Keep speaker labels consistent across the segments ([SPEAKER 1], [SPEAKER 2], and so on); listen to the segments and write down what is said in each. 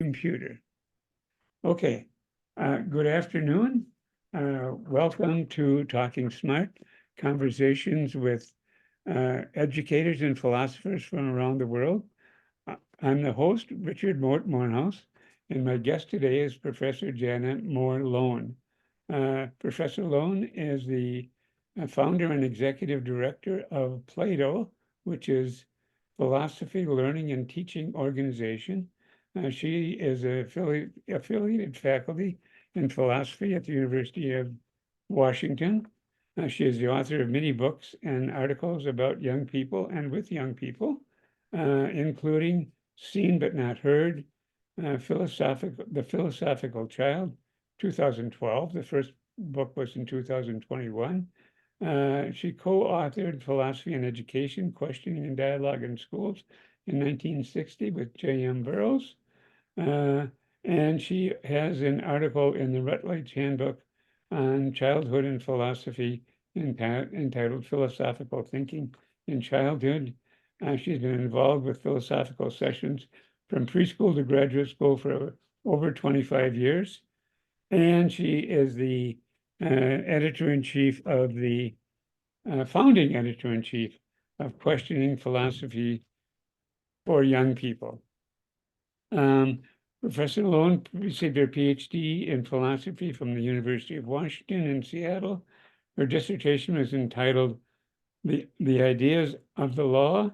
[SPEAKER 1] computer. Okay, good afternoon. Welcome to Talking Smart, conversations with educators and philosophers from around the world. I'm the host, Richard Mort, Morehouse, and my guest today is Professor Jana Mohr Lone. Professor Lone is the founder and executive director of Plato, which is philosophy, learning, and teaching organization. She is affiliated faculty in philosophy at the University of Washington. She is the author of many books and articles about young people and with young people, including Seen But Not Heard, The Philosophical Child, 2012. The first book was in 2021. She co-authored Philosophy and Education, Questioning and Dialogue in Schools in 1960 with J.M. Burroughs. And she has an article in the Rutledge Handbook on Childhood and Philosophy entitled Philosophical Thinking in Childhood. She's been involved with philosophical sessions from preschool to graduate school for over 25 years. And she is the editor-in-chief of the founding editor-in-chief of Questioning Philosophy for Young People. Professor Lone received her PhD in philosophy from the University of Washington in Seattle. Her dissertation was entitled The Ideas of the Law,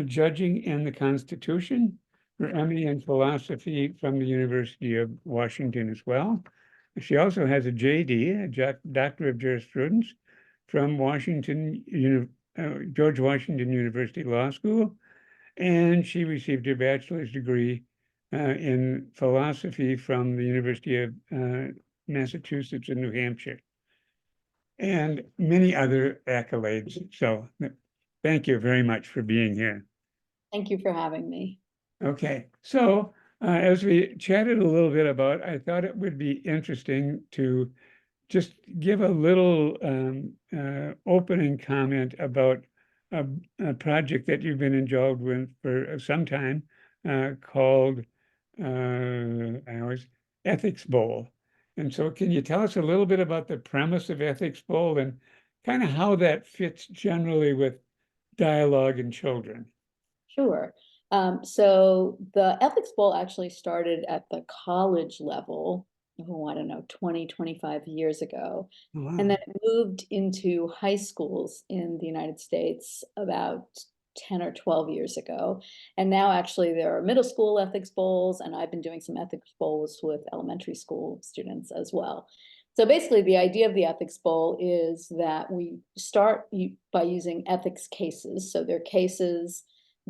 [SPEAKER 1] Judging and the Constitution. Her MA in philosophy from the University of Washington as well. She also has a JD, a Doctor of Jurisprudence, from George Washington University Law School, and she received her bachelor's degree in philosophy from the University of Massachusetts in New Hampshire, and many other accolades. So thank you very much for being here.
[SPEAKER 2] Thank you for having me.
[SPEAKER 1] Okay, so as we chatted a little bit about, I thought it would be interesting to just give a little opening comment about a project that you've been involved with for some time called Ethics Bowl. And so can you tell us a little bit about the premise of Ethics Bowl and kind of how that fits generally with dialogue in children?
[SPEAKER 2] Sure. So the Ethics Bowl actually started at the college level, I don't know, 20, 25 years ago.
[SPEAKER 1] Wow.
[SPEAKER 2] And then it moved into high schools in the United States about 10 or 12 years ago. And now actually there are middle school ethics bowls, and I've been doing some ethics bowls with elementary school students as well. So basically the idea of the ethics bowl is that we start by using ethics cases. So they're cases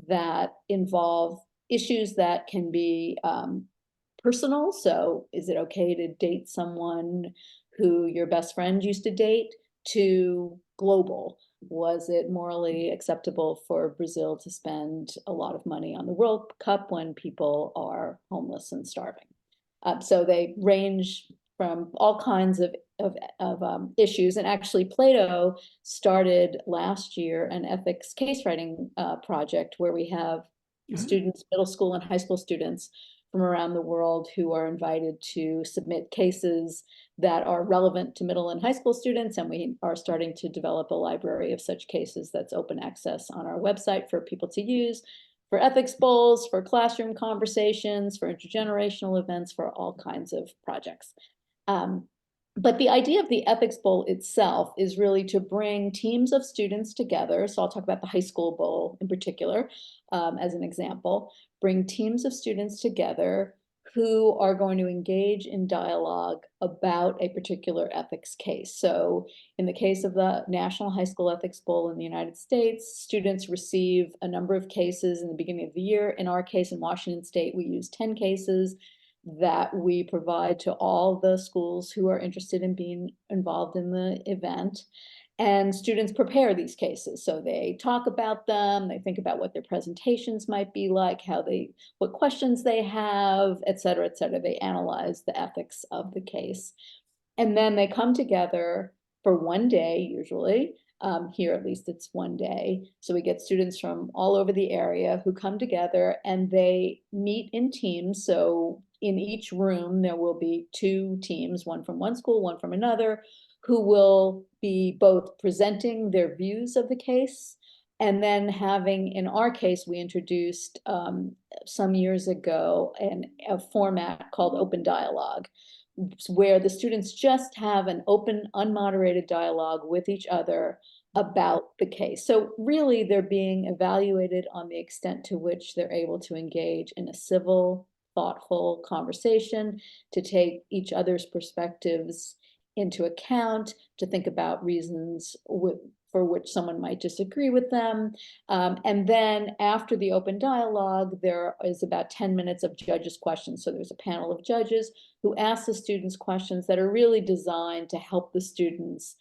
[SPEAKER 2] that involve issues that can be personal. So is it okay to date someone who your best friend used to date, to global? Was it morally acceptable for Brazil to spend a lot of money on the World Cup when people are homeless and starving? So they range from all kinds of issues. And actually Plato started last year an ethics case writing project where we have students, middle school and high school students from around the world who are invited to submit cases that are relevant to middle and high school students. And we are starting to develop a library of such cases that's open access on our website for people to use, for ethics bowls, for classroom conversations, for intergenerational events, for all kinds of projects. But the idea of the Ethics Bowl itself is really to bring teams of students together. So I'll talk about the high school bowl in particular as an example. Bring teams of students together who are going to engage in dialogue about a particular ethics case. So in the case of the National High School Ethics Bowl in the United States, students receive a number of cases in the beginning of the year. In our case, in Washington State, we use 10 cases that we provide to all the schools who are interested in being involved in the event. And students prepare these cases. So they talk about them, they think about what their presentations might be like, what questions they have, et cetera, et cetera. They analyze the ethics of the case. And then they come together for one day, usually, Here, at least it's one day. So we get students from all over the area who come together and they meet in teams. So in each room, there will be 2 teams, one from one school, one from another, who will be both presenting their views of the case and then having, in our case, we introduced some years ago a format called open dialogue, where the students just have an open, unmoderated dialogue with each other about the case. So really, they're being evaluated on the extent to which they're able to engage in a civil, thoughtful conversation, to take each other's perspectives into account, to think about reasons for which someone might disagree with them. And then after the open dialogue, there is about 10 minutes of judges' questions. So there's a panel of judges who ask the students questions that are really designed to help the students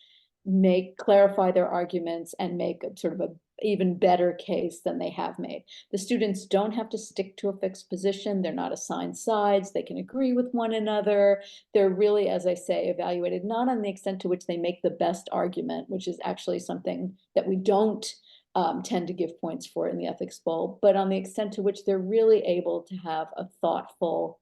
[SPEAKER 2] clarify their arguments and make a sort of a even better case than they have made. The students don't have to stick to a fixed position. They're not assigned sides. They can agree with one another. They're really, as I say, evaluated not on the extent to which they make the best argument, which is actually something that we don't tend to give points for in the ethics bowl, but on the extent to which they're really able to have a thoughtful,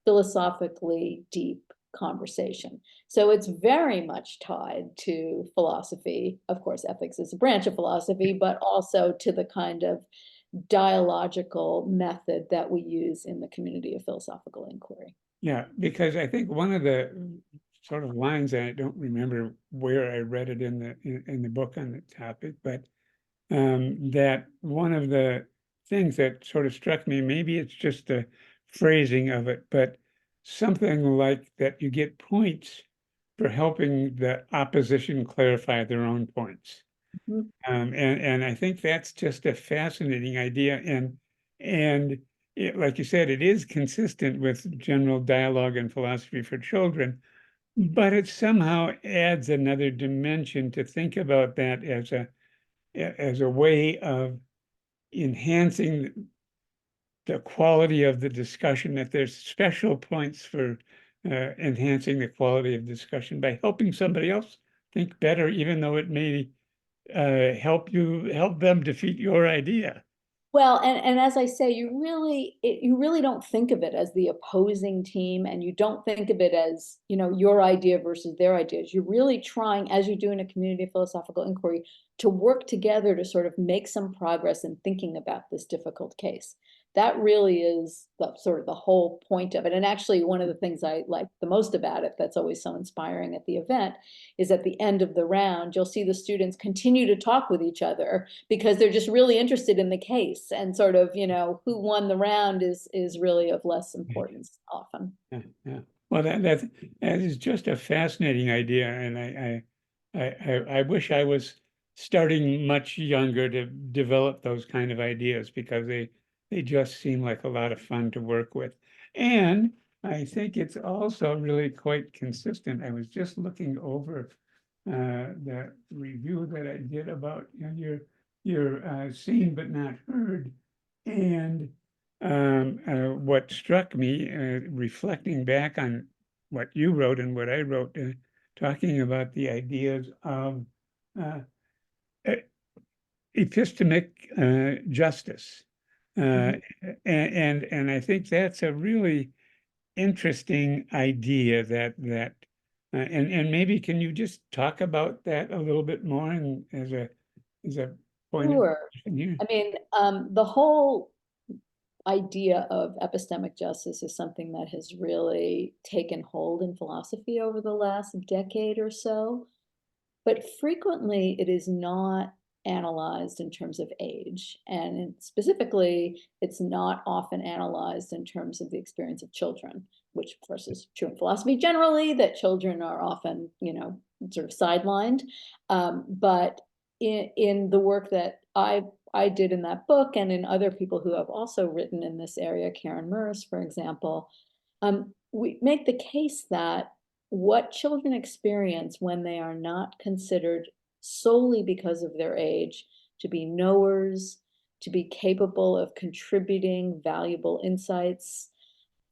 [SPEAKER 2] philosophically deep conversation. So it's very much tied to philosophy. Of course, ethics is a branch of philosophy, but also to the kind of dialogical method that we use in the community of philosophical inquiry.
[SPEAKER 1] Yeah, because I think one of the sort of lines, and I don't remember where I read it in the book on the topic, but that one of the things that sort of struck me, maybe it's just the phrasing of it, but something like that you get points for helping the opposition clarify their own points.
[SPEAKER 2] Mhm.
[SPEAKER 1] And I think that's just a fascinating idea. And like you said, it is consistent with general dialogue and philosophy for children, but it somehow adds another dimension to think about that as a way of enhancing the quality of the discussion, that there's special points for enhancing the quality of discussion by helping somebody else think better, even though it may help them defeat your idea.
[SPEAKER 2] Well, and as I say, you really don't think of it as the opposing team, and you don't think of it as, your idea versus their ideas. You're really trying, as you do in a community of philosophical inquiry, to work together to sort of make some progress in thinking about this difficult case. That really is the sort of the whole point of it. And actually, one of the things I like the most about it, that's always so inspiring at the event, is at the end of the round, you'll see the students continue to talk with each other because they're just really interested in the case, and sort of, who won the round is really of less importance often.
[SPEAKER 1] Yeah. Well, that is just a fascinating idea, and I wish I was starting much younger to develop those kind of ideas, because they just seem like a lot of fun to work with. And I think it's also really quite consistent. I was just looking over the review that I did about your seen but not heard, and what struck me, reflecting back on what you wrote and what I wrote, talking about the ideas of epistemic justice. And I think that's a really interesting idea and maybe can you just talk about that a little bit more, and as a point of
[SPEAKER 2] Sure.
[SPEAKER 1] question here?
[SPEAKER 2] I mean, the whole idea of epistemic justice is something that has really taken hold in philosophy over the last decade or so. But frequently it is not analyzed in terms of age. And specifically, it's not often analyzed in terms of the experience of children, which of course is true in philosophy generally, that children are often, sort of sidelined. But in the work that I did in that book, and in other people who have also written in this area, Karen Murs, for example, we make the case that what children experience when they are not considered solely because of their age to be knowers, to be capable of contributing valuable insights,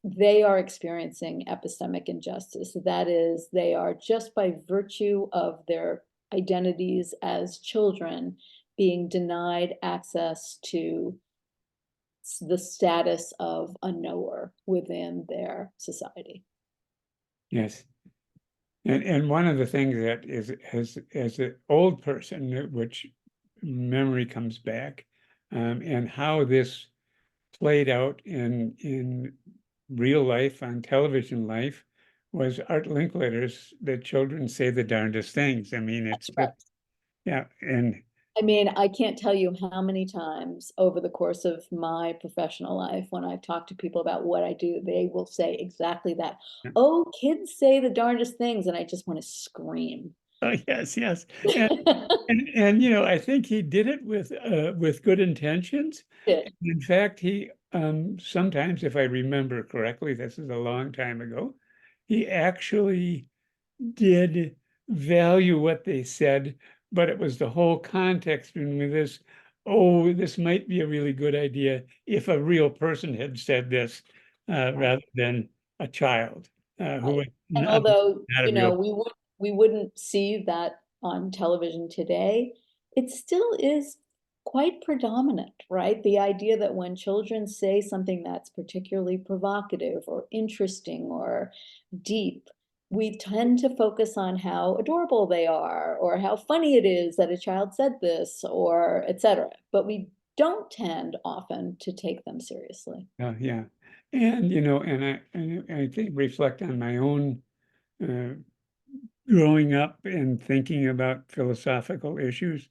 [SPEAKER 2] they are experiencing epistemic injustice. That is, they are, just by virtue of their identities as children being denied access to the status of a knower within their society.
[SPEAKER 1] Yes. And one of the things that is, as an old person, which memory comes back, and how this played out in real life, on television life, was Art Linkletter's "The Children Say the Darndest Things." I mean, it's
[SPEAKER 2] That's right.
[SPEAKER 1] just, yeah, and
[SPEAKER 2] I mean, I can't tell you how many times over the course of my professional life, when I've talked to people about what I do, they will say exactly that. Oh, kids say the darndest things, and I just want to scream.
[SPEAKER 1] oh, yes, yes. And you know, I think he did it with good intentions.
[SPEAKER 2] Did.
[SPEAKER 1] In fact, he sometimes, if I remember correctly, this is a long time ago, he actually did value what they said, but it was the whole context in this, oh, this might be a really good idea if a real person had said this, rather than a child who was
[SPEAKER 2] And
[SPEAKER 1] not,
[SPEAKER 2] although,
[SPEAKER 1] not a real.
[SPEAKER 2] we wouldn't see that on television today, it still is quite predominant, right? The idea that when children say something that's particularly provocative or interesting or deep, we tend to focus on how adorable they are or how funny it is that a child said this, or etc. But we don't tend often to take them seriously.
[SPEAKER 1] Yeah. And, you know, and I think reflect on my own uh, growing up and thinking about philosophical issues.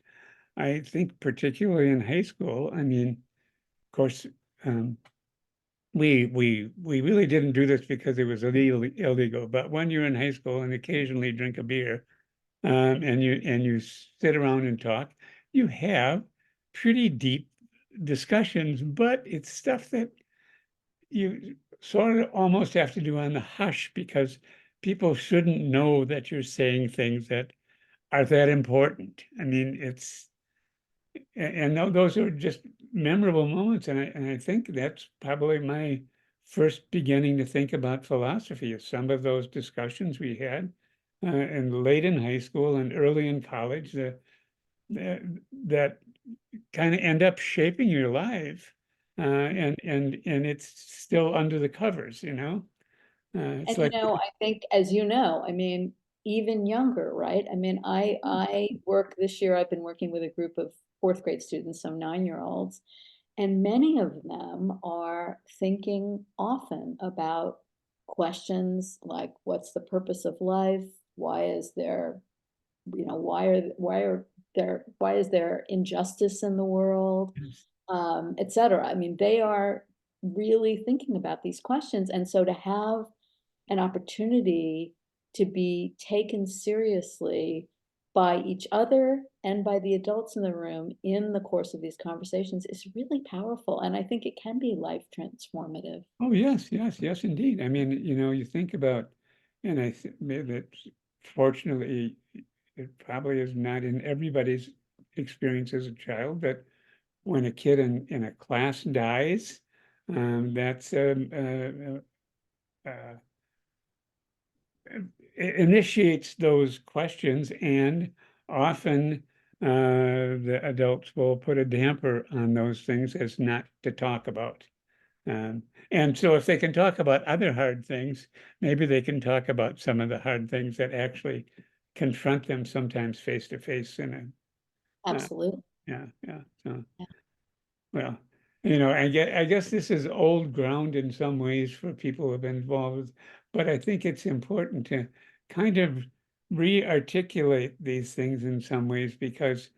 [SPEAKER 1] I think particularly in high school, I mean, of course, um, we really didn't do this because it was illegal, but when you're in high school and occasionally drink a beer, and you sit around and talk, you have pretty deep discussions, but it's stuff that you sort of almost have to do on the hush because people shouldn't know that you're saying things that are that important. I mean, those are just memorable moments, and I think that's probably my first beginning to think about philosophy, is some of those discussions we had, and late in high school and early in college, that kind of end up shaping your life, and it's still under the covers, you know. It's
[SPEAKER 2] And
[SPEAKER 1] like,
[SPEAKER 2] I think, as you know, I mean, even younger, right? I mean, I work this year, I've been working with a group of fourth grade students, some 9-year-olds, and many of them are thinking often about questions like, what's the purpose of life? Why is there, why is there injustice in the world? Etc. I mean, they are really thinking about these questions. And so to have an opportunity to be taken seriously by each other and by the adults in the room in the course of these conversations is really powerful. And I think it can be life transformative.
[SPEAKER 1] oh, yes, yes, yes, indeed. I mean, you know, you think about, and I think that fortunately, it probably is not in everybody's experience as a child, but when a kid in a class dies, that's it initiates those questions, and often the adults will put a damper on those things as not to talk about. And so if they can talk about other hard things, maybe they can talk about some of the hard things that actually confront them sometimes face to face in a,
[SPEAKER 2] Absolutely.
[SPEAKER 1] yeah. So,
[SPEAKER 2] Yeah.
[SPEAKER 1] well, you know, I guess this is old ground in some ways for people who have been involved, but I think it's important to kind of re-articulate these things in some ways because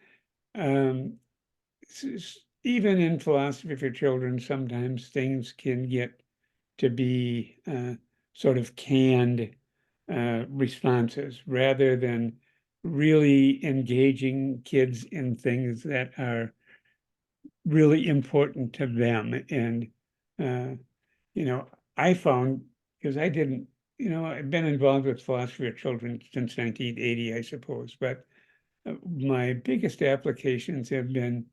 [SPEAKER 1] um, even in philosophy for children, sometimes things can get to be sort of canned responses rather than really engaging kids in things that are really important to them. And, you know, I found, because I didn't, you know, I've been involved with philosophy of children since 1980, I suppose, but my biggest applications have been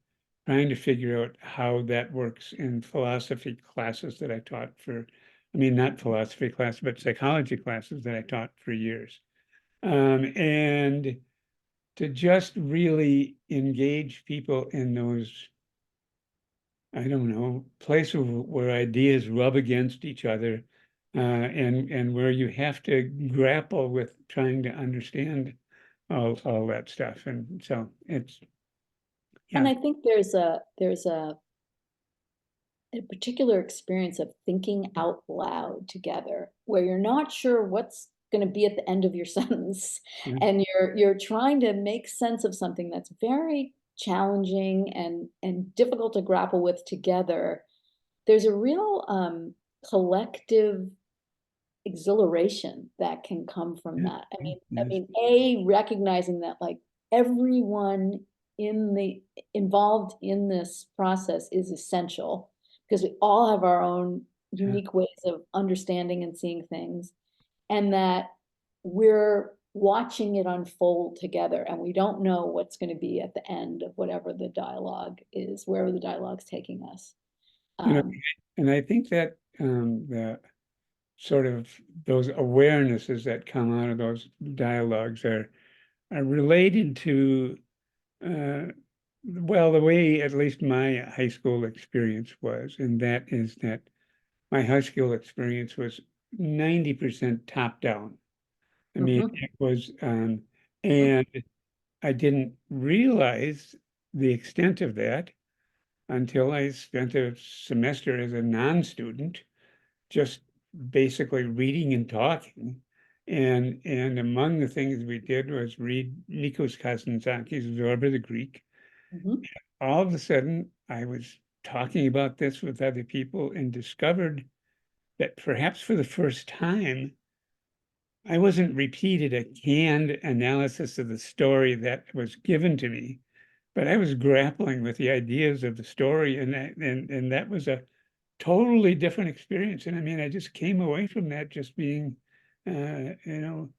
[SPEAKER 1] trying to figure out how that works in philosophy classes that I taught for, I mean, not philosophy class, but psychology classes that I taught for years. And to just really engage people in those, I don't know, places where ideas rub against each other, and where you have to grapple with trying to understand all that stuff. And so it's,
[SPEAKER 2] And
[SPEAKER 1] yeah,
[SPEAKER 2] I think there's a particular experience of thinking out loud together where you're not sure what's going to be at the end of your sentence,
[SPEAKER 1] yeah,
[SPEAKER 2] and you're trying to make sense of something that's very challenging and difficult to grapple with together. There's a real collective exhilaration that can come from
[SPEAKER 1] yeah,
[SPEAKER 2] that.
[SPEAKER 1] yes,
[SPEAKER 2] Recognizing that like everyone involved in this process is essential, because we all have our own
[SPEAKER 1] yeah.
[SPEAKER 2] unique ways of understanding and seeing things, and that we're watching it unfold together, and we don't know what's going to be at the end of whatever the dialogue is, wherever the dialogue's taking us.
[SPEAKER 1] You know,
[SPEAKER 2] Um,
[SPEAKER 1] and I think that the sort of those awarenesses that come out of those dialogues are related to well, the way at least my high school experience was, and that is that my high school experience was 90% top down. I mean,
[SPEAKER 2] mhm,
[SPEAKER 1] it was, and I didn't realize the extent of that until I spent a semester as a non-student, just basically reading and talking. And among the things we did was read Nikos Kazantzaki's Zorba the Greek.
[SPEAKER 2] mhm,
[SPEAKER 1] All of a sudden, I was talking about this with other people and discovered that perhaps for the first time, I wasn't repeated a canned analysis of the story that was given to me, but I was grappling with the ideas of the story, and that was a totally different experience. And I mean, I just came away from that just being, you know,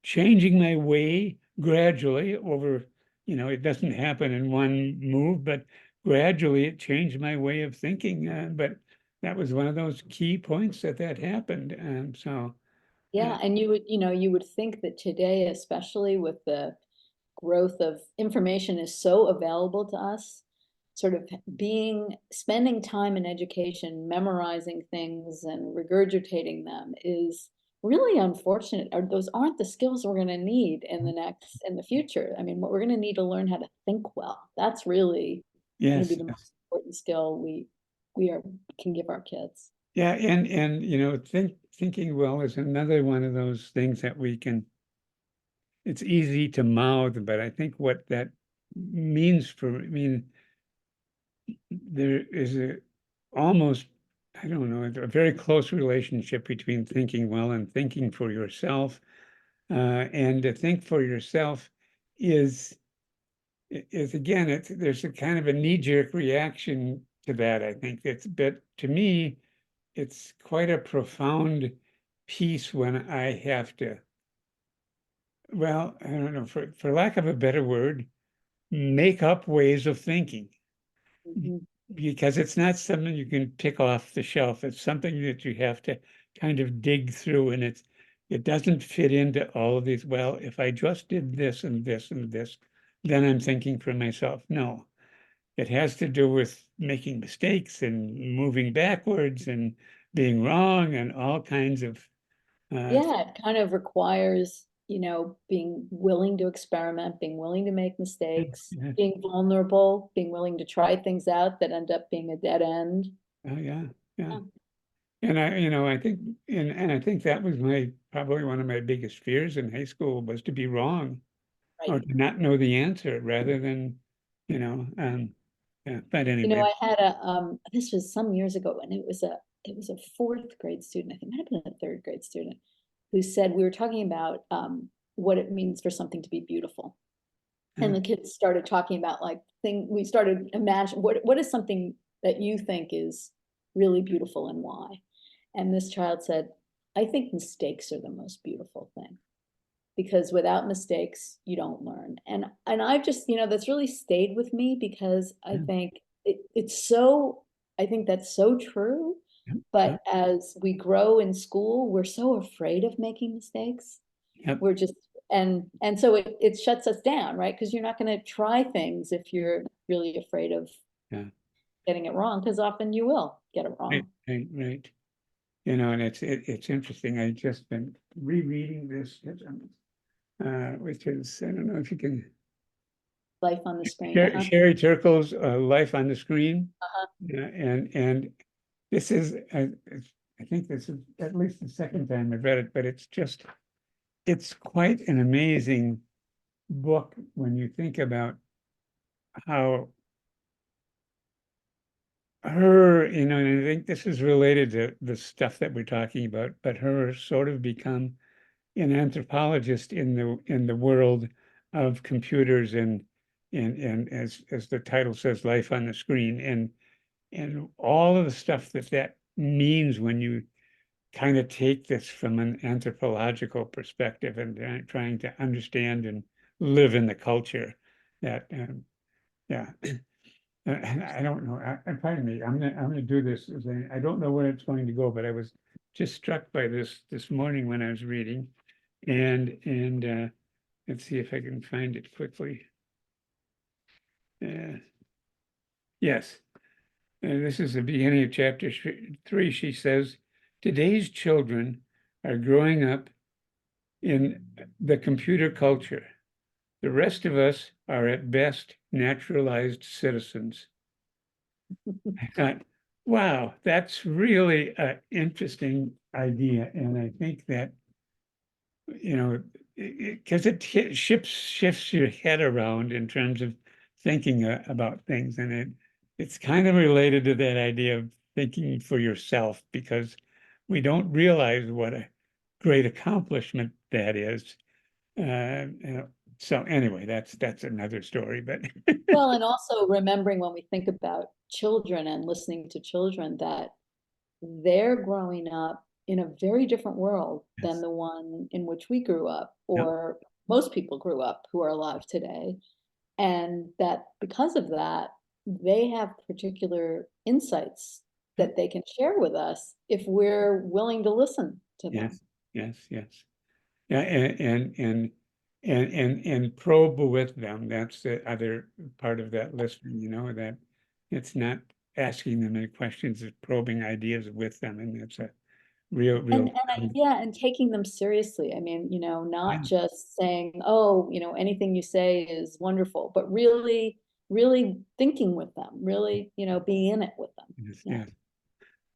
[SPEAKER 1] changing my way gradually over, it doesn't happen in one move, but gradually it changed my way of thinking. But that was one of those key points that happened. And so, uh,
[SPEAKER 2] yeah, and you would think that today, especially with the growth of information is so available to us, sort of spending time in education, memorizing things and regurgitating them is really unfortunate. Or those aren't the skills we're going to need in the future. I mean, what we're going to need to learn how to think well. That's really going to be
[SPEAKER 1] yes,
[SPEAKER 2] the
[SPEAKER 1] yes.
[SPEAKER 2] most important skill we can give our kids.
[SPEAKER 1] Yeah, and thinking well is another one of those things that we can, it's easy to mouth, but I think what that means I mean, there is a almost, I don't know, a very close relationship between thinking well and thinking for yourself. And to think for yourself is is again, there's a kind of a knee-jerk reaction to that, I think. But to me, it's quite a profound piece when I have to, well, I don't know, for lack of a better word, make up ways of thinking,
[SPEAKER 2] Mhm.
[SPEAKER 1] because it's not something you can pick off the shelf. It's something that you have to kind of dig through, and it doesn't fit into all of these. Well, if I just did this and this and this, then I'm thinking for myself. No, it has to do with making mistakes and moving backwards and being wrong and all kinds of
[SPEAKER 2] Yeah, it kind of requires, being willing to experiment, being willing to make mistakes,
[SPEAKER 1] yeah.
[SPEAKER 2] being vulnerable, being willing to try things out that end up being a dead end.
[SPEAKER 1] Oh yeah, yeah.
[SPEAKER 2] Yeah,
[SPEAKER 1] And I think, and I think that was my probably one of my biggest fears in high school was to be wrong
[SPEAKER 2] right.
[SPEAKER 1] or to not know the answer rather than, yeah. But anyway,
[SPEAKER 2] I had this was some years ago, and it was a fourth grade student, I think it might have been a third grade student, who said we were talking about what it means for something to be beautiful. And
[SPEAKER 1] uh,
[SPEAKER 2] the kids started talking about we started imagine what is something that you think is really beautiful and why. And this child said, I think mistakes are the most beautiful thing, because without mistakes you don't learn. And I've just, that's really stayed with me, because I
[SPEAKER 1] yeah,
[SPEAKER 2] think it's so, I think that's so true.
[SPEAKER 1] yeah, yeah,
[SPEAKER 2] But as we grow in school, we're so afraid of making mistakes.
[SPEAKER 1] yep,
[SPEAKER 2] We're just And so it shuts us down, right? Because you're not going to try things if you're really afraid of
[SPEAKER 1] Yeah.
[SPEAKER 2] getting it wrong, because often you will get it
[SPEAKER 1] Right,
[SPEAKER 2] wrong.
[SPEAKER 1] right. You know, and it's interesting. I just been rereading this, which is, I don't know if you can,
[SPEAKER 2] Life on the screen.
[SPEAKER 1] Sherry Turkle's Life on the Screen.
[SPEAKER 2] Uh-huh.
[SPEAKER 1] Yeah, and this is, I think this is at least the second time I've read it, but it's quite an amazing book when you think about how her, you know, and I think this is related to the stuff that we're talking about, but her sort of become an anthropologist in the world of computers and as the title says, life on the screen, and all of the stuff that means when you kind of take this from an anthropological perspective and trying to understand and live in the culture that yeah. And I don't know. Pardon me. I'm gonna do this. I don't know where it's going to go, but I was just struck by this morning when I was reading, and let's see if I can find it quickly. Yes, this is the beginning of chapter 3. She says, "Today's children are growing up in the computer culture. The rest of us are at best naturalized citizens." I thought, wow, that's really an interesting idea. And I think that, you know, because shifts your head around in terms of thinking about things. And it's kind of related to that idea of thinking for yourself, because we don't realize what a great accomplishment that is. So anyway, that's another story, but
[SPEAKER 2] Well, and also remembering when we think about children and listening to children that they're growing up in a very different world than
[SPEAKER 1] yes.
[SPEAKER 2] the one in which we grew up,
[SPEAKER 1] Yep.
[SPEAKER 2] or most people grew up who are alive today. And that because of that, they have particular insights that they can share with us if we're willing to listen to them.
[SPEAKER 1] Yes. Yeah, and probe with them. That's the other part of that listening, you know, that it's not asking them any questions, it's probing ideas with them. And that's a real
[SPEAKER 2] Yeah, and taking them seriously. I mean,
[SPEAKER 1] yeah,
[SPEAKER 2] not just saying, oh, anything you say is wonderful, but really thinking with them, really, being in it with them. Yeah.
[SPEAKER 1] yes.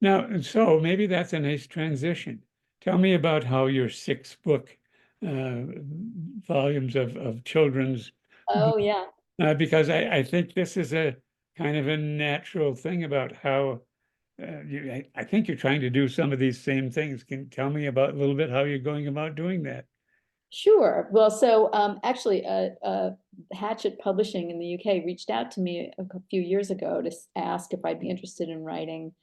[SPEAKER 1] Now, so maybe that's a nice transition. Tell me about how your 6 book volumes of children's
[SPEAKER 2] Oh, yeah.
[SPEAKER 1] because I think this is a kind of a natural thing about how I think you're trying to do some of these same things. Can you tell me about a little bit how you're going about doing that?
[SPEAKER 2] Sure. Well, so actually, Hatchet Publishing in the UK reached out to me a few years ago to ask if I'd be interested in writing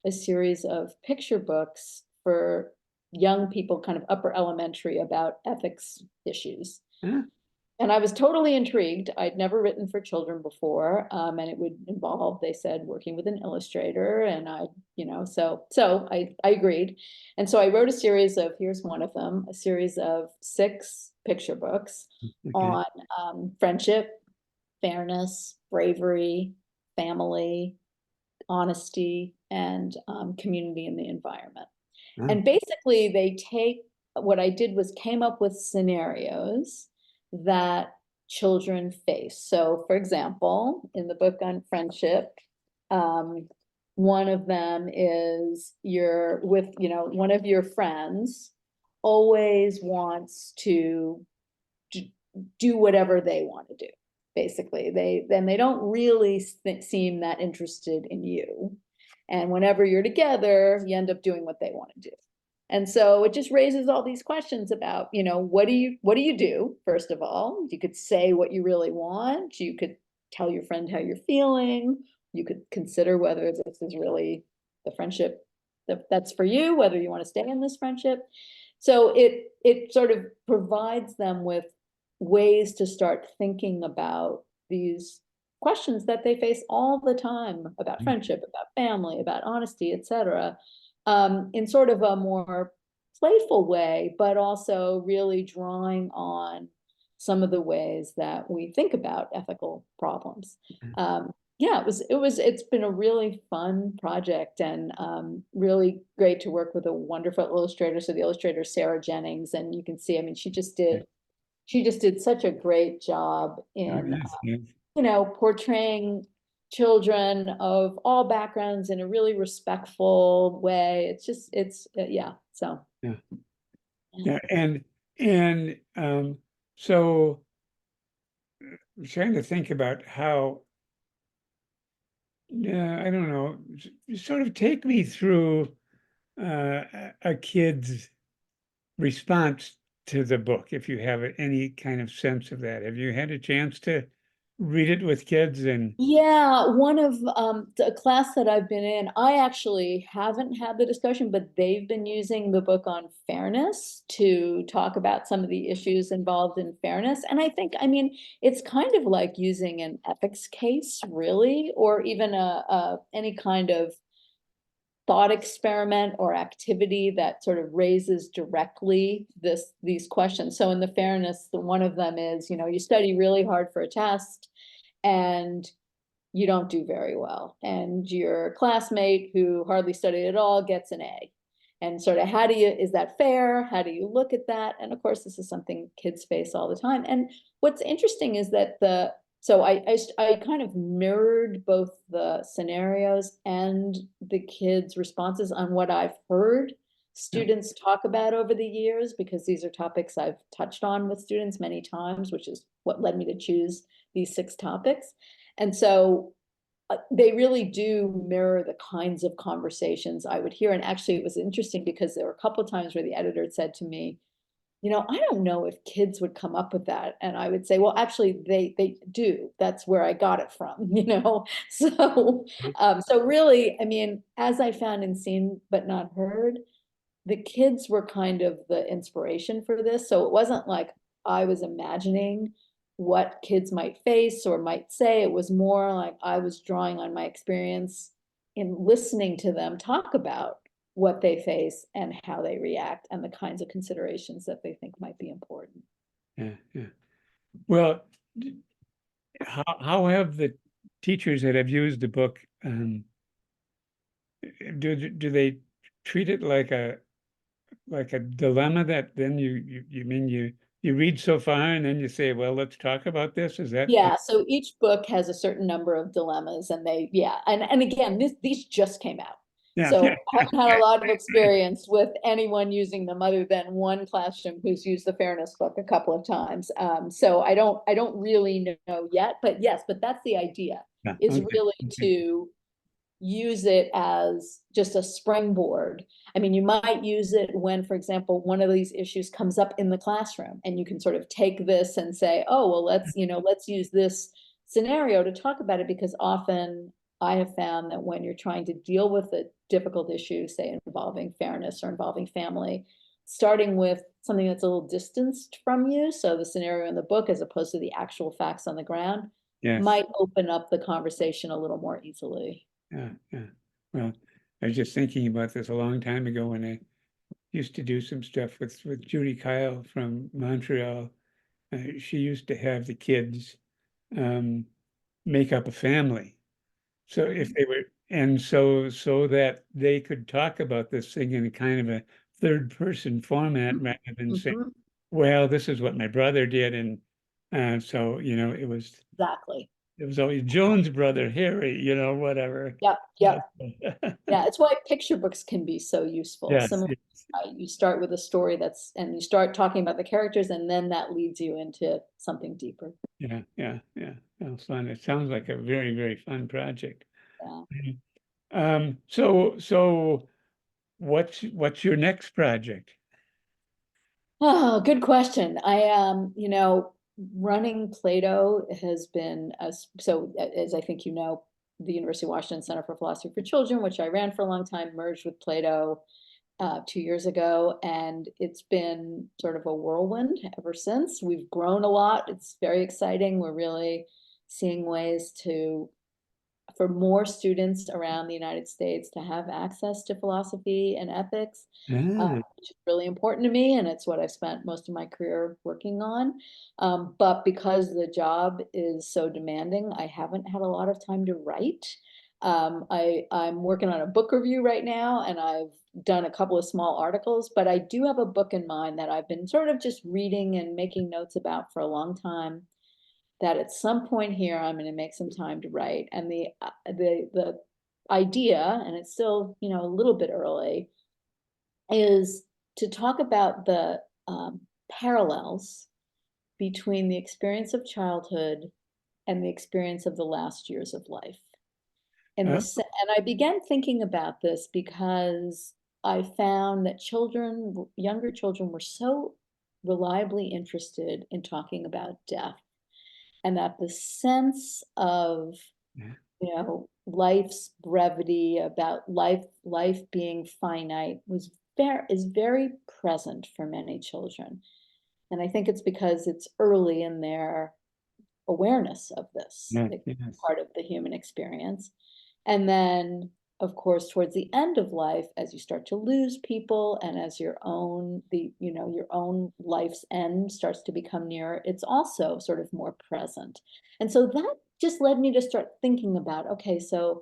[SPEAKER 2] a series of picture books for young people, kind of upper elementary, about ethics issues.
[SPEAKER 1] Huh?
[SPEAKER 2] And I was totally intrigued. I'd never written for children before, and it would involve, they said, working with an illustrator. And I agreed. And so I wrote a series of, here's one of them, a series of 6 picture books
[SPEAKER 1] Okay.
[SPEAKER 2] on friendship, fairness, bravery, family, honesty, and community in the environment.
[SPEAKER 1] Huh?
[SPEAKER 2] And basically, what I did was came up with scenarios that children face. So, for example, in the book on friendship, one of them is you're with, one of your friends always wants to do whatever they want to do. Basically, they don't really seem that interested in you. And whenever you're together, you end up doing what they want to do. And so it just raises all these questions about, what do you do? First of all, you could say what you really want. You could tell your friend how you're feeling. You could consider whether this is really the friendship that's for you, whether you want to stay in this friendship. So it sort of provides them with ways to start thinking about these questions that they face all the time about friendship, about family, about honesty, etc., in sort of a more playful way, but also really drawing on some of the ways that we think about ethical problems. Yeah, it's been a really fun project, and really great to work with a wonderful illustrator. So the illustrator is Sarah Jennings, and you can see, I mean, she just did such a great job
[SPEAKER 1] Oh,
[SPEAKER 2] in
[SPEAKER 1] yes, yes.
[SPEAKER 2] portraying children of all backgrounds in a really respectful way. Yeah. So
[SPEAKER 1] Yeah. Yeah. And so I'm trying to think about how, I don't know, sort of take me through a kid's response to the book, if you have any kind of sense of that. Have you had a chance to read it with kids? And
[SPEAKER 2] yeah, one of the class that I've been in, I actually haven't had the discussion, but they've been using the book on fairness to talk about some of the issues involved in fairness. And I think, I mean, it's kind of like using an ethics case, really, or even any kind of thought experiment or activity that sort of raises directly these questions. So in the fairness, one of them is, you study really hard for a test and you don't do very well, and your classmate who hardly studied at all gets an A. And sort of, is that fair? How do you look at that? And of course, this is something kids face all the time. And what's interesting is that so I kind of mirrored both the scenarios and the kids' responses on what I've heard students talk about over the years, because these are topics I've touched on with students many times, which is what led me to choose these 6 topics. And so they really do mirror the kinds of conversations I would hear. And actually, it was interesting because there were a couple of times where the editor had said to me, I don't know if kids would come up with that. And I would say, well, actually, they do. That's where I got it from, So really, I mean, as I found and seen but not heard, the kids were kind of the inspiration for this. So it wasn't like I was imagining what kids might face or might say. It was more like I was drawing on my experience in listening to them talk about what they face and how they react and the kinds of considerations that they think might be important.
[SPEAKER 1] yeah, yeah. Well, how have the teachers that have used the book, do they treat it like a dilemma that then you mean you read so far and then you say, well, let's talk about this? Is that?
[SPEAKER 2] Yeah, so each book has a certain number of dilemmas, and and again, these just came out.
[SPEAKER 1] Yeah,
[SPEAKER 2] So
[SPEAKER 1] yeah,
[SPEAKER 2] I haven't had a lot of experience with anyone using them other than one classroom who's used the fairness book a couple of times. So I don't really know yet, but yes, but that's the idea,
[SPEAKER 1] yeah.
[SPEAKER 2] is
[SPEAKER 1] Okay,
[SPEAKER 2] really
[SPEAKER 1] okay.
[SPEAKER 2] to use it as just a springboard. I mean, you might use it when, for example, one of these issues comes up in the classroom, and you can sort of take this and say, oh, well, let's use this scenario to talk about it, because often I have found that when you're trying to deal with a difficult issue, say involving fairness or involving family, starting with something that's a little distanced from you, so the scenario in the book as opposed to the actual facts on the ground,
[SPEAKER 1] Yes.
[SPEAKER 2] might open up the conversation a little more easily.
[SPEAKER 1] Yeah, yeah. Well, I was just thinking about this a long time ago when I used to do some stuff with Judy Kyle from Montreal. She used to have the kids um, make up a family. So if they were, and so that they could talk about this thing in a kind of a third person format rather than saying,
[SPEAKER 2] Mhm.
[SPEAKER 1] well, this is what my brother did. And so,
[SPEAKER 2] Exactly.
[SPEAKER 1] it was always Jones' brother, Harry, whatever.
[SPEAKER 2] Yep, yep. Yeah, it's why picture books can be so useful.
[SPEAKER 1] Yes,
[SPEAKER 2] Similar,
[SPEAKER 1] yes.
[SPEAKER 2] you start with a story and you start talking about the characters, and then that leads you into something deeper.
[SPEAKER 1] Yeah, yeah, yeah. That's fun. It sounds like a very, very fun project.
[SPEAKER 2] Yeah.
[SPEAKER 1] So what's your next project?
[SPEAKER 2] Oh, good question. Running Plato has been as I think the University of Washington Center for Philosophy for Children, which I ran for a long time, merged with Plato 2 years ago, and it's been sort of a whirlwind ever since. We've grown a lot. It's very exciting. We're really seeing ways to for more students around the United States to have access to philosophy and ethics,
[SPEAKER 1] Ah,
[SPEAKER 2] which is really important to me, and it's what I've spent most of my career working on. But because the job is so demanding, I haven't had a lot of time to write. I'm working on a book review right now, and I've done a couple of small articles, but I do have a book in mind that I've been sort of just reading and making notes about for a long time, that at some point here I'm going to make some time to write. And the idea, and it's still, you know, a little bit early, is to talk about the parallels between the experience of childhood and the experience of the last years of life. And
[SPEAKER 1] uh,
[SPEAKER 2] and I began thinking about this because I found that children, younger children, were so reliably interested in talking about death, and that the sense of,
[SPEAKER 1] yeah.
[SPEAKER 2] you know, life's brevity, about life being finite, is very present for many children. And I think it's because it's early in their awareness of this,
[SPEAKER 1] Yes,
[SPEAKER 2] like,
[SPEAKER 1] yes.
[SPEAKER 2] part of the human experience. And then, of course, towards the end of life, as you start to lose people, and as your own life's end starts to become nearer, it's also sort of more present. And so that just led me to start thinking about, okay, so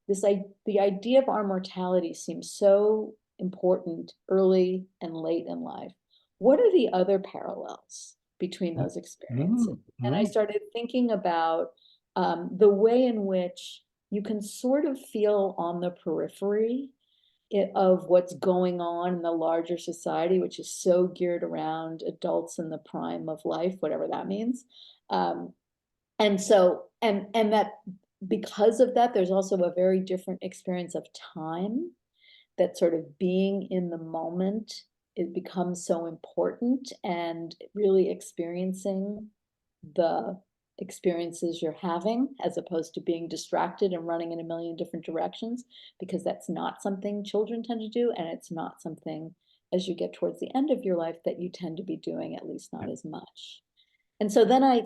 [SPEAKER 2] the idea of our mortality seems so important early and late in life. What are the other parallels between those experiences?
[SPEAKER 1] Oh,
[SPEAKER 2] And I
[SPEAKER 1] oh,
[SPEAKER 2] started thinking about the way in which you can sort of feel on the periphery of what's going on in the larger society, which is so geared around adults in the prime of life, whatever that means. Um, and so, and that because of that, there's also a very different experience of time, that sort of being in the moment, it becomes so important, and really experiencing the experiences you're having, as opposed to being distracted and running in a million different directions, because that's not something children tend to do, and it's not something, as you get towards the end of your life, that you tend to be doing, at least not as much. And so then I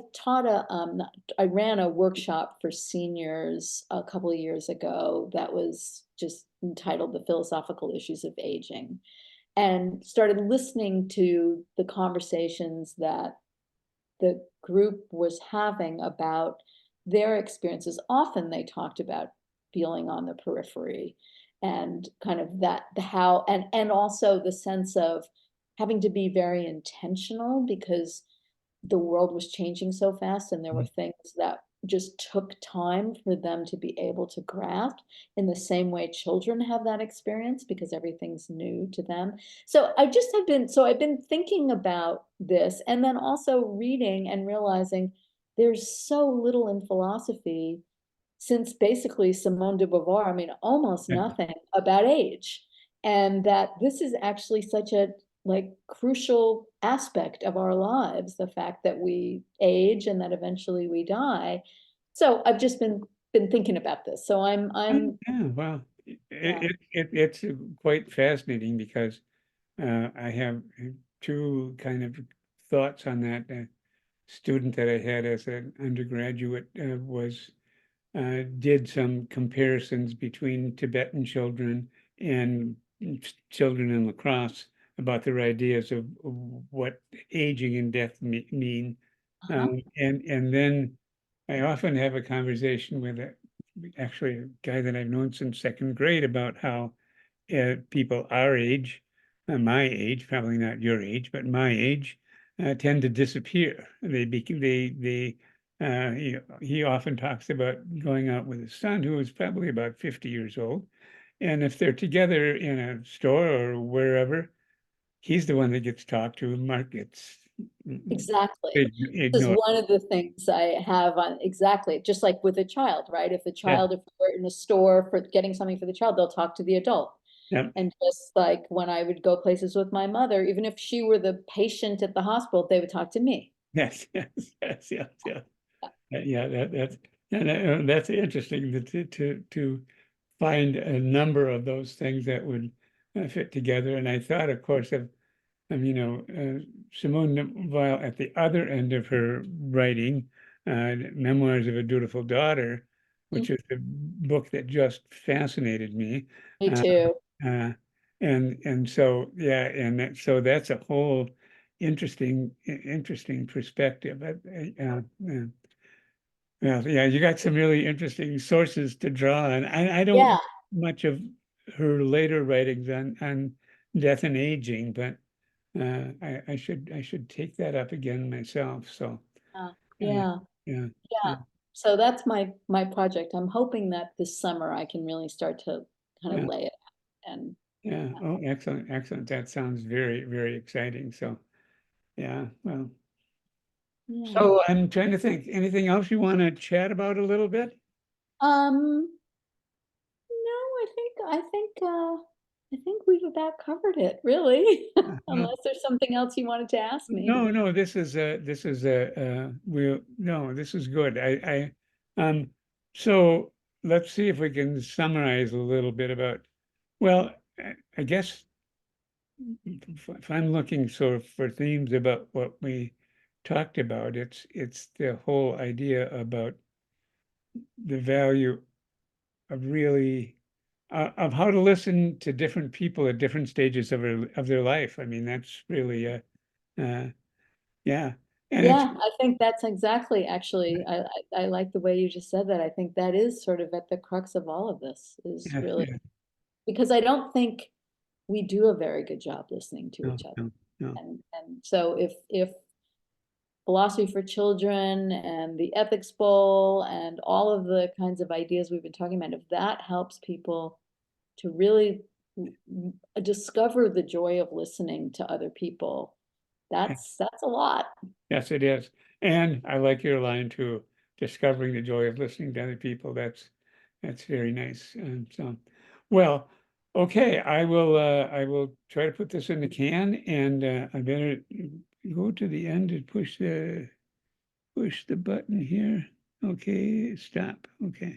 [SPEAKER 2] ran a workshop for seniors a couple of years ago that was just entitled The Philosophical Issues of Aging, and started listening to the conversations that the group was having about their experiences. Often they talked about feeling on the periphery, and kind of that, the how, and also the sense of having to be very intentional, because the world was changing so fast, and there were things that just took time for them to be able to grasp, in the same way children have that experience, because everything's new to them. So I've been thinking about this, and then also reading and realizing there's so little in philosophy since basically Simone de Beauvoir, I mean, almost
[SPEAKER 1] yeah.
[SPEAKER 2] nothing about age. And that this is actually such a, like, crucial aspect of our lives, the fact that we age and that eventually we die. So I've just been thinking about this. So I'm
[SPEAKER 1] Yeah, well,
[SPEAKER 2] yeah.
[SPEAKER 1] it's quite fascinating because I have two kind of thoughts on that. Student that I had as an undergraduate was did some comparisons between Tibetan children and children in lacrosse about their ideas of what aging and death mean.
[SPEAKER 2] Uh-huh.
[SPEAKER 1] And then I often have a conversation with actually a guy that I've known since second grade about how people our age, my age, probably not your age, but my age, tend to disappear. He often talks about going out with his son, who is probably about 50 years old. And if they're together in a store or wherever, he's the one that gets talked to. Mark gets
[SPEAKER 2] Exactly. This is
[SPEAKER 1] ignored.
[SPEAKER 2] one of the things I have on, exactly, just like with a child, right? If the
[SPEAKER 1] Yeah,
[SPEAKER 2] child, if we're in a store for getting something for the child, they'll talk to the adult.
[SPEAKER 1] yeah,
[SPEAKER 2] And just like when I would go places with my mother, even if she were the patient at the hospital, they would talk to me.
[SPEAKER 1] yes, yes, yes, yes, yes. Yeah, that's interesting to find a number of those things that would fit together. And I thought, of course, of Simone de Beauvoir at the other end of her writing, Memoirs of a Dutiful Daughter, which is a book that just fascinated me.
[SPEAKER 2] Me
[SPEAKER 1] Uh,
[SPEAKER 2] too.
[SPEAKER 1] and so, yeah, so that's a whole interesting perspective. Yeah. Yeah, you got some really interesting sources to draw on. I don't
[SPEAKER 2] Yeah.
[SPEAKER 1] know much of her later writings on death and aging, but I should take that up again myself. So uh,
[SPEAKER 2] Yeah.
[SPEAKER 1] yeah,
[SPEAKER 2] Yeah. So that's my project. I'm hoping that this summer I can really start to kind of
[SPEAKER 1] yeah,
[SPEAKER 2] lay it out and
[SPEAKER 1] yeah. Oh, excellent, excellent. That sounds very exciting. So yeah, well,
[SPEAKER 2] yeah.
[SPEAKER 1] so I'm trying to think. Anything else you want to chat about a little bit?
[SPEAKER 2] No, I think we've about covered it, really.
[SPEAKER 1] Well,
[SPEAKER 2] Unless there's something else you wanted to ask me.
[SPEAKER 1] no, this is this is good. So let's see if we can summarize a little bit about, well, I guess if I'm looking sort of for themes about what we talked about, it's the whole idea about the value of really of how to listen to different people at different stages of their life. I mean, that's really uh, yeah, and it's
[SPEAKER 2] Yeah, I think that's exactly actually, I like the way you just said that. I think that is sort of at the crux of all of this, is
[SPEAKER 1] yeah,
[SPEAKER 2] really
[SPEAKER 1] yeah,
[SPEAKER 2] because I don't think we do a very good job listening to
[SPEAKER 1] no,
[SPEAKER 2] each other.
[SPEAKER 1] no, no.
[SPEAKER 2] And so if philosophy for children and the ethics bowl and all of the kinds of ideas we've been talking about, if that helps people to really discover the joy of listening to other people, that's a lot.
[SPEAKER 1] Yes, it is. And I like your line too, discovering the joy of listening to other people. That's very nice. And so, well, okay, I will try to put this in the can, and I better go to the end and push the button here. Okay, stop. Okay.